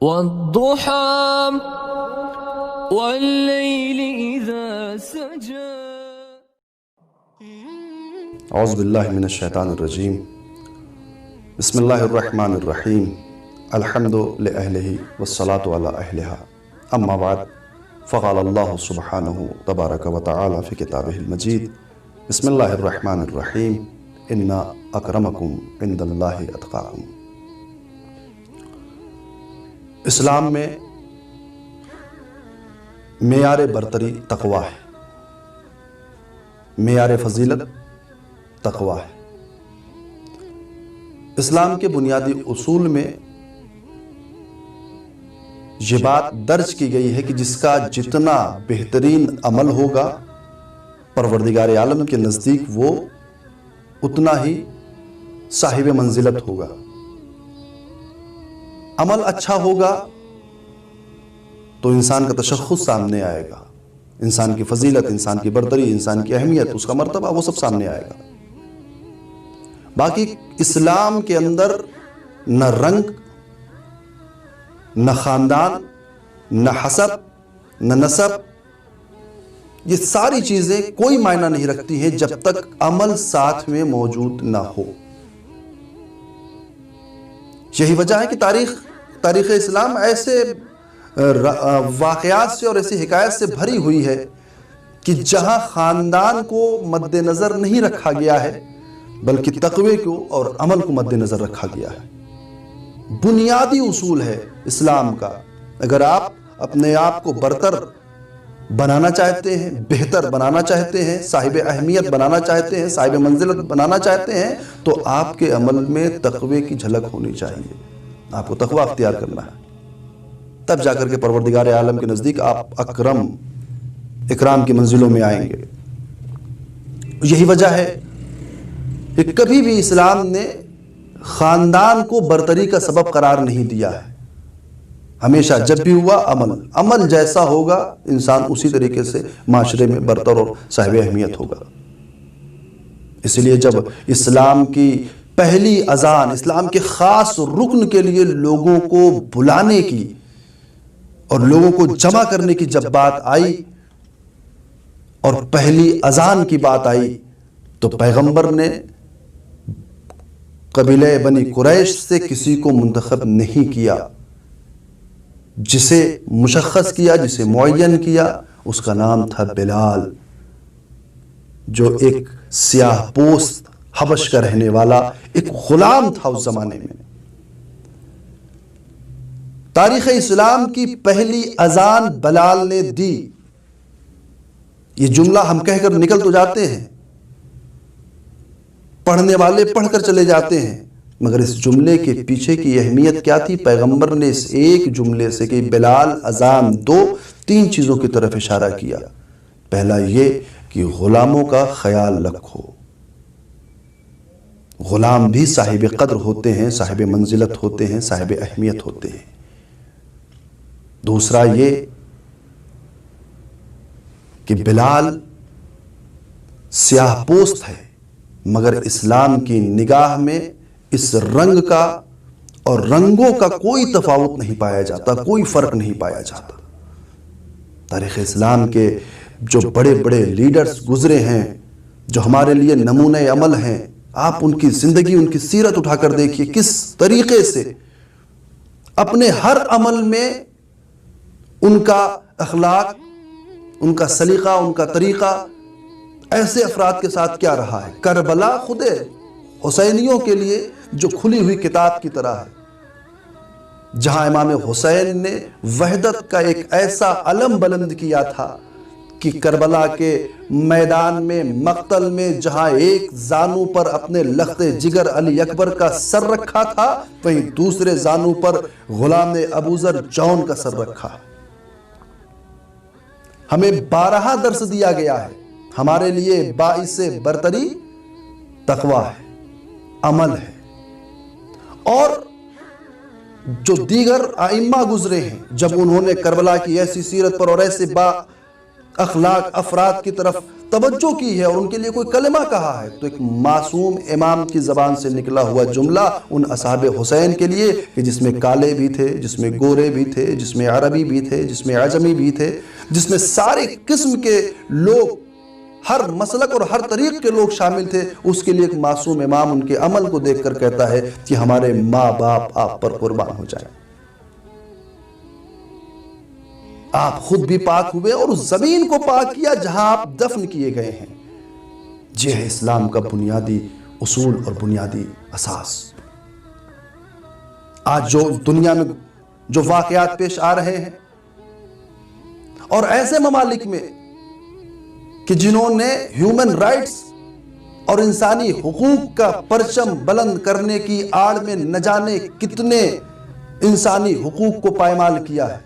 والضحى والليل إذا سجى. اعوذ باللہ من الشیطان الرجیم. بسم اللہ الرحمن الرحیم. الحمد لأہلہ والصلاة علی اہلہا. اما بعد فقال اللہ سبحانہ تبارک و تعالی فی کتابہ المجید. بسم اللہ الرحمن الرحیم. ان اکرمکم عند اللہ اتقاکم. اسلام میں معیار برتری تقوی ہے، معیار فضیلت تقوی ہے. اسلام کے بنیادی اصول میں یہ بات درج کی گئی ہے کہ جس کا جتنا بہترین عمل ہوگا پروردگار عالم کے نزدیک وہ اتنا ہی صاحب منزلت ہوگا. عمل اچھا ہوگا تو انسان کا تشخص سامنے آئے گا، انسان کی فضیلت، انسان کی برتری، انسان کی اہمیت، اس کا مرتبہ، وہ سب سامنے آئے گا. باقی اسلام کے اندر نہ رنگ، نہ خاندان، نہ حسب، نہ نسب، یہ ساری چیزیں کوئی معنی نہیں رکھتی ہیں جب تک عمل ساتھ میں موجود نہ ہو. یہی وجہ ہے کہ تاریخ اسلام ایسے واقعات سے اور ایسی حکایت سے بھری ہوئی ہے کہ جہاں خاندان کو مد نظر نہیں رکھا گیا ہے بلکہ تقوی کو اور عمل کو مد نظر رکھا گیا ہے. بنیادی اصول ہے اسلام کا. اگر آپ اپنے آپ کو برتر بنانا چاہتے ہیں، بہتر بنانا چاہتے ہیں، صاحب اہمیت بنانا چاہتے ہیں، صاحب منزلت بنانا چاہتے ہیں تو آپ کے عمل میں تقوی کی جھلک ہونی چاہیے. آپ کو تقوی اختیار کرنا ہے، تب جا کر کے پروردگار عالم کے نزدیک آپ اکرام کی منزلوں میں آئیں گے. یہی وجہ ہے کہ کبھی بھی اسلام نے خاندان کو برتری کا سبب قرار نہیں دیا ہے. ہمیشہ جب بھی ہوا عمل جیسا ہوگا انسان اسی طریقے سے معاشرے میں برتر اور صاحب اہمیت ہوگا. اس لیے جب اسلام کی پہلی اذان اسلام کے خاص رکن کے لیے لوگوں کو بلانے کی اور لوگوں کو جمع کرنے کی جب بات آئی اور پہلی اذان کی بات آئی تو پیغمبر نے قبیلہ بنی قریش سے کسی کو منتخب نہیں کیا. جسے مشخص کیا، جسے معین کیا، اس کا نام تھا بلال، جو ایک سیاہ پوست حبش کا رہنے والا ایک غلام تھا اس زمانے میں. تاریخ اسلام کی پہلی اذان بلال نے دی. یہ جملہ ہم کہہ کر نکل تو جاتے ہیں، پڑھنے والے پڑھ کر چلے جاتے ہیں، مگر اس جملے کے پیچھے کی اہمیت کیا تھی؟ پیغمبر نے اس ایک جملے سے کہ بلال اذان دو، 3 چیزوں کی طرف اشارہ کیا. پہلا یہ کہ غلاموں کا خیال رکھو. غلام بھی صاحب قدر ہوتے ہیں، صاحب منزلت ہوتے ہیں، صاحب اہمیت ہوتے ہیں. دوسرا یہ کہ بلال سیاہ پوست ہے مگر اسلام کی نگاہ میں اس رنگ کا اور رنگوں کا کوئی تفاوت نہیں پایا جاتا، کوئی فرق نہیں پایا جاتا. تاریخ اسلام کے جو بڑے بڑے لیڈرز گزرے ہیں، جو ہمارے لیے نمونہ عمل ہیں، آپ ان کی زندگی، ان کی سیرت اٹھا کر دیکھیے کس طریقے سے اپنے ہر عمل میں ان کا اخلاق، ان کا سلیقہ، ان کا طریقہ ایسے افراد کے ساتھ کیا رہا ہے. کربلا خود حسینیوں کے لیے جو کھلی ہوئی کتاب کی طرح ہے، جہاں امام حسین نے وحدت کا ایک ایسا علم بلند کیا تھا کہ کربلا کے میدان میں، مقتل میں، جہاں ایک زانو پر اپنے لخت جگر علی اکبر کا سر رکھا تھا، وہیں دوسرے زانو پر غلام ابو ذر جون کا سر رکھا. ہمیں 12 درس دیا گیا ہے. ہمارے لیے باعث برتری تقوی ہے، عمل ہے. اور جو دیگر ائمہ گزرے ہیں، جب انہوں نے کربلا کی ایسی سیرت پر اور ایسے با اخلاق افراد کی طرف توجہ کی ہے اور ان کے لیے کوئی کلمہ کہا ہے تو ایک معصوم امام کی زبان سے نکلا ہوا جملہ ان اصحاب حسین کے لیے کہ جس میں کالے بھی تھے، جس میں گورے بھی تھے، جس میں عربی بھی تھے، جس میں عجمی بھی تھے، جس میں سارے قسم کے لوگ، ہر مسلک اور ہر طریق کے لوگ شامل تھے، اس کے لیے ایک معصوم امام ان کے عمل کو دیکھ کر کہتا ہے کہ ہمارے ماں باپ آپ پر قربان ہو جائیں، آپ خود بھی پاک ہوئے اور اس زمین کو پاک کیا جہاں آپ دفن کیے گئے ہیں۔ یہ ہے اسلام کا بنیادی اصول اور بنیادی اساس۔ آج جو دنیا میں جو واقعات پیش آ رہے ہیں اور ایسے ممالک میں کہ جنہوں نے ہیومن رائٹس اور انسانی حقوق کا پرچم بلند کرنے کی آڑ میں نہ جانے کتنے انسانی حقوق کو پائمال کیا ہے،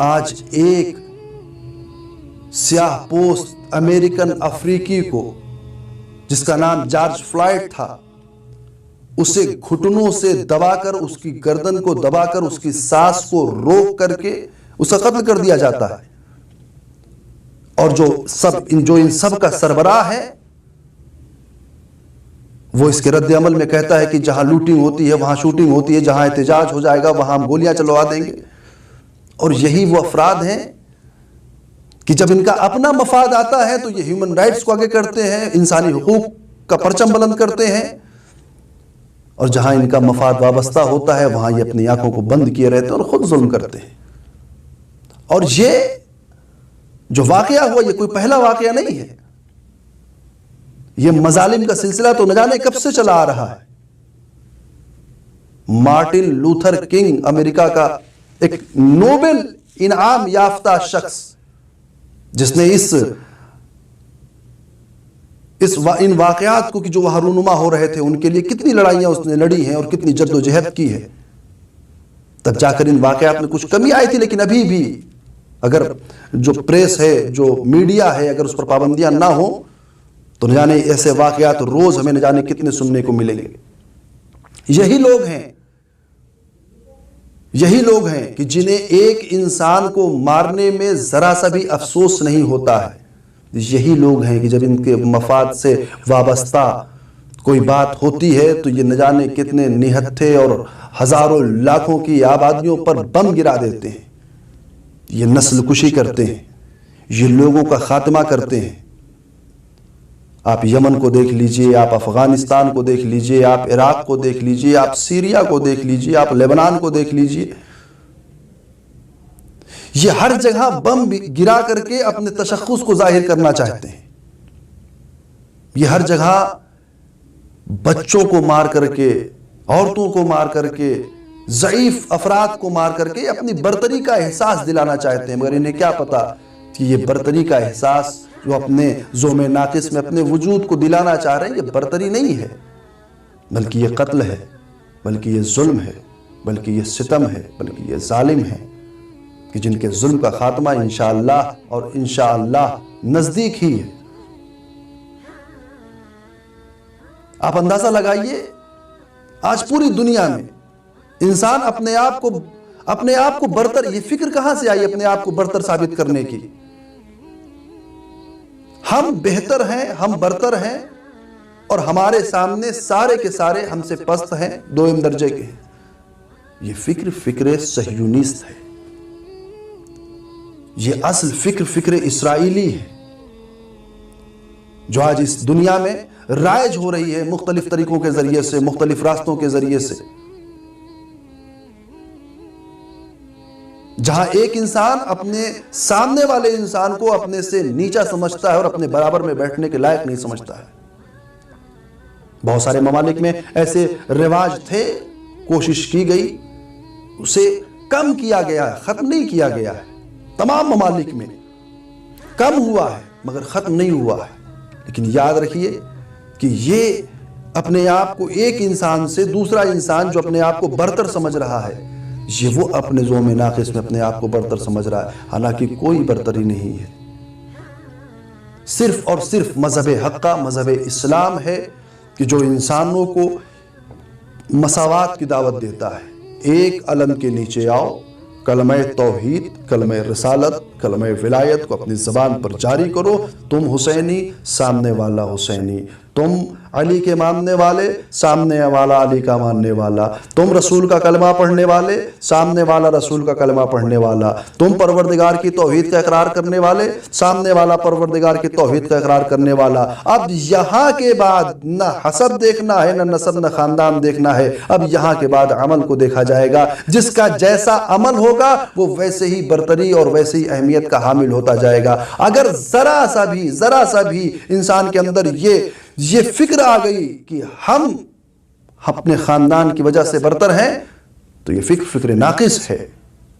آج ایک سیاہ پوست امریکن افریقی کو جس کا نام جارج فلائیڈ تھا، اسے گھٹنوں سے دبا کر، اس کی گردن کو دبا کر، اس کی سانس کو روک کر کے اسے قتل کر دیا جاتا ہے، اور جو ان سب کا سربراہ ہے وہ اس کے رد عمل میں کہتا ہے کہ جہاں لوٹنگ ہوتی ہے وہاں شوٹنگ ہوتی ہے، جہاں احتجاج ہو جائے گا وہاں ہم گولیاں چلوا دیں گے۔ اور یہی وہ افراد ہیں کہ جب ان کا اپنا مفاد آتا ہے تو یہ ہیومن رائٹس کو آگے کرتے ہیں، انسانی حقوق کا پرچم بلند کرتے ہیں، اور جہاں ان کا مفاد وابستہ ہوتا ہے وہاں یہ اپنی آنکھوں کو بند کیے رہتے ہیں اور خود ظلم کرتے ہیں۔ اور یہ جو واقعہ ہوا یہ کوئی پہلا واقعہ نہیں ہے، یہ مظالم کا سلسلہ تو نہ جانے کب سے چلا آ رہا ہے۔ مارٹن لوتھر کنگ، امریکہ کا ایک نوبل انعام یافتہ شخص جس نے ان واقعات کو کہ جو وہاں رونما ہو رہے تھے ان کے لیے کتنی لڑائیاں اس نے لڑی ہیں اور کتنی جد و جہد کی ہے، تب جا کر ان واقعات میں کچھ کمی آئی تھی، لیکن ابھی بھی اگر جو پریس ہے، جو میڈیا ہے، اگر اس پر پابندیاں نہ ہوں تو نہ جانے ایسے واقعات روز ہمیں نہ جانے کتنے سننے کو ملیں گے۔ یہی لوگ ہیں کہ جنہیں ایک انسان کو مارنے میں ذرا سا بھی افسوس نہیں ہوتا ہے، یہی لوگ ہیں کہ جب ان کے مفاد سے وابستہ کوئی بات ہوتی ہے تو یہ نہ جانے کتنے نہتھے اور ہزاروں لاکھوں کی آبادیوں پر بم گرا دیتے ہیں، یہ نسل کشی کرتے ہیں، یہ لوگوں کا خاتمہ کرتے ہیں۔ آپ یمن کو دیکھ لیجئے، آپ افغانستان کو دیکھ لیجئے، آپ عراق کو دیکھ لیجئے، آپ سیریا کو دیکھ لیجئے، آپ لیبنان کو دیکھ لیجئے، یہ ہر جگہ بم گرا کر کے اپنے تشخص کو ظاہر کرنا چاہتے ہیں، یہ ہر جگہ بچوں کو مار کر کے، عورتوں کو مار کر کے، ضعیف افراد کو مار کر کے اپنی برتری کا احساس دلانا چاہتے ہیں، مگر انہیں کیا پتا کہ یہ برتری کا احساس جو اپنے زوم ناقص میں اپنے وجود کو دلانا چاہ رہے ہیں یہ برتری نہیں ہے، بلکہ یہ قتل ہے، بلکہ یہ ظلم ہے، بلکہ یہ ستم ہے، بلکہ یہ ظالم ہے کہ جن کے ظلم کا خاتمہ انشاءاللہ اور انشاءاللہ نزدیک ہی ہے۔ آپ اندازہ لگائیے آج پوری دنیا میں انسان اپنے آپ کو برتر، یہ فکر کہاں سے آئی اپنے آپ کو برتر ثابت کرنے کی؟ ہم بہتر ہیں، ہم برتر ہیں، اور ہمارے سامنے سارے کے سارے ہم سے پست ہیں، دوئم درجے کے ہیں۔ یہ فکر صہیونیست ہے، یہ اصل فکر اسرائیلی ہے جو آج اس دنیا میں رائج ہو رہی ہے مختلف طریقوں کے ذریعے سے، مختلف راستوں کے ذریعے سے، جہاں ایک انسان اپنے سامنے والے انسان کو اپنے سے نیچا سمجھتا ہے اور اپنے برابر میں بیٹھنے کے لائق نہیں سمجھتا ہے۔ بہت سارے ممالک میں ایسے رواج تھے، کوشش کی گئی، اسے کم کیا گیا ہے، ختم نہیں کیا گیا ہے، تمام ممالک میں کم ہوا ہے مگر ختم نہیں ہوا ہے۔ لیکن یاد رکھیے کہ یہ اپنے آپ کو ایک انسان سے دوسرا انسان جو اپنے آپ کو برتر سمجھ رہا ہے، یہ وہ اپنے زوم ناقص میں اپنے آپ کو برتر سمجھ رہا ہے، حالانکہ کوئی برتری نہیں ہے، صرف اور صرف مذہب حقہ، مذہب اسلام ہے کہ جو انسانوں کو مساوات کی دعوت دیتا ہے۔ ایک علم کے نیچے آؤ، کلمہ توحید، کلمہ رسالت کلمہ ولایت کو اپنی زبان پر جاری کرو. تم حسینی، سامنے والا حسینی. تم علی کے ماننے والے، سامنے والا علی کا ماننے والا. تم رسول کا کلمہ پڑھنے والے، سامنے والا رسول کا کلمہ پڑھنے والا. تم پروردگار کی توحید کا اقرار کرنے والے، سامنے والا پروردگار کی توحید کا اقرار کرنے والا. اب یہاں کے بعد نہ حسب دیکھنا ہے، نہ نسب، نہ خاندان دیکھنا ہے. اب یہاں کے بعد عمل کو دیکھا جائے گا. جس کا جیسا عمل ہوگا وہ ویسے ہی برتری اور ویسے ہی اہمیت کا حامل ہوتا جائے گا. اگر ذرا سا بھی انسان کے اندر یہ فکر آ گئی کہ ہم اپنے خاندان کی وجہ سے برتر ہیں تو یہ فکر ناقص ہے.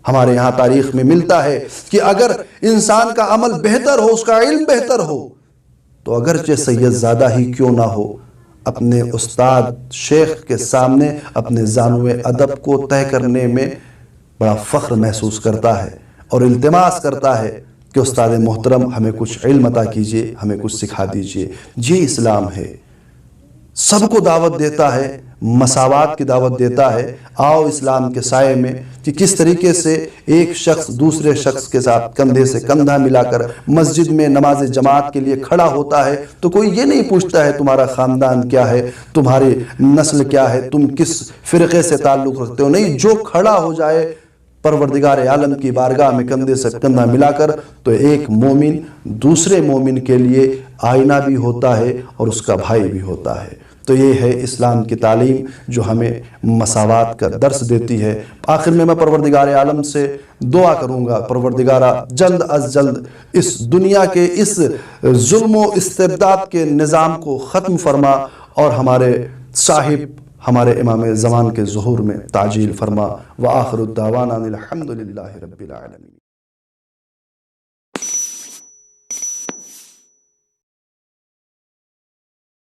ہمارے یہاں تاریخ میں ملتا ہے کہ اگر انسان کا عمل بہتر ہو، اس کا علم بہتر ہو، تو اگرچہ سید زادہ ہی کیوں نہ ہو، اپنے استاد شیخ کے سامنے اپنے زانوِ ادب کو طے کرنے میں بڑا فخر محسوس کرتا ہے اور التماس کرتا ہے کہ استاد محترم ہمیں کچھ علم عطا کیجئے، ہمیں کچھ سکھا دیجئے. یہ اسلام ہے. سب کو دعوت دیتا ہے، مساوات کی دعوت دیتا ہے. آؤ اسلام کے سائے میں کہ کس طریقے سے ایک شخص دوسرے شخص کے ساتھ کندھے سے کندھا ملا کر مسجد میں نماز جماعت کے لیے کھڑا ہوتا ہے تو کوئی یہ نہیں پوچھتا ہے تمہارا خاندان کیا ہے، تمہاری نسل کیا ہے، تم کس فرقے سے تعلق رکھتے ہو. نہیں، جو کھڑا ہو جائے پروردگار عالم کی بارگاہ میں کندھے سے کندھا ملا کر، تو ایک مومن دوسرے مومن کے لیے آئینہ بھی ہوتا ہے اور اس کا بھائی بھی ہوتا ہے. تو یہ ہے اسلام کی تعلیم جو ہمیں مساوات کا درس دیتی ہے. آخر میں پروردگار عالم سے دعا کروں گا، پروردگارہ جلد از جلد اس دنیا کے اس ظلم و استبداد کے نظام کو ختم فرما اور ہمارے صاحب ہمارے امام زمان کے ظہور میں تعجیل فرما. وآخر الدعوانا الحمدللہ رب العالمین.